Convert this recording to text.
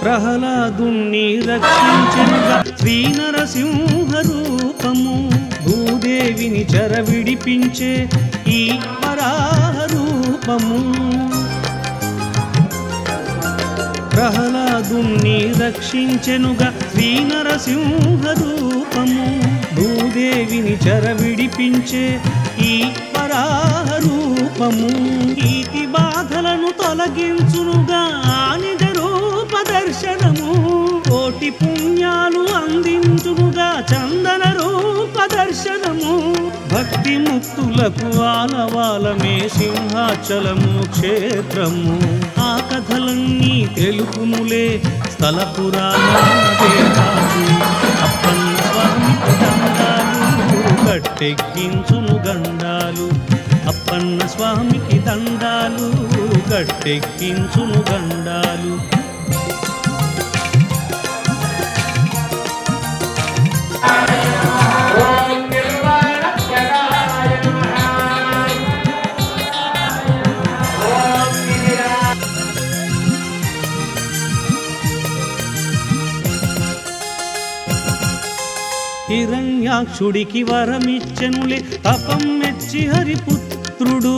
ప్రహ్లాదుణ్ణి రక్షించెనుగా శ్రీ నరసింహ రూపము భూదేవిని చెర విడిపించే ఈ వరాహ రూపము ప్రహ్లాదుణ్ణి రక్షించెనుగా శ్రీ నరసింహ రూపము భూదేవిని చెర విడిపించే ఈ వరాహ రూపము ఈతి బాధలను తొలగించునుగా నిజ రూప దర్శనము కోటి పుణ్యాలు అందించునుగా చందన రూప దర్శనము భక్తి ముక్తులకు ఆలవాలమే సింహాచలము క్షేత్రము ఆ కథలన్నీ తెలుపునులే స్థల పురాణాలు అప్పన్న స్వామికి దండాలు గట్టెక్కించును గండాలు అప్పన్న స్వామికి దండాలు గట్టెక్కించును గండాలు హిరణ్యాక్షుడికి వరమిచ్చెనులే తపం మెచ్చి హరిపుత్రుడు